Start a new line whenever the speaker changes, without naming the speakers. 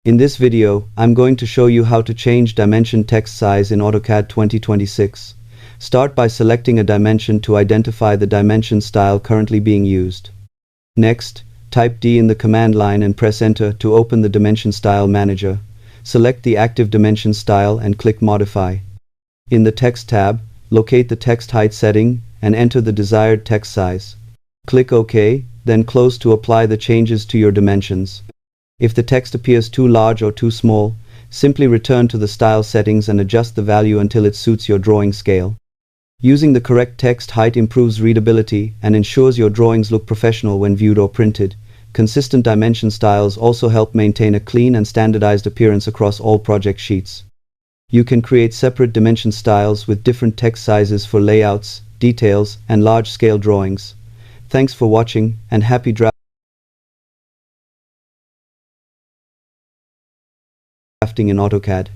In this video, I'm going to show you how to change dimension text size in AutoCAD 2026. Start by selecting a dimension to identify the dimension style currently being used. Next, type D in the command line and press Enter to open the Dimension Style Manager. Select the active dimension style and click Modify. In the Text tab, locate the text height setting and enter the desired text size. Click OK, then close to apply the changes to your dimensions. If the text appears too large or too small, simply return to the style settings and adjust the value until it suits your drawing scale. Using the correct text height improves readability and ensures your drawings look professional when viewed or printed. Consistent dimension styles also help maintain a clean and standardized appearance across all project sheets. You can create separate dimension styles with different text sizes for layouts, details, and large-scale drawings. Thanks for watching, and happy drafting in AutoCAD.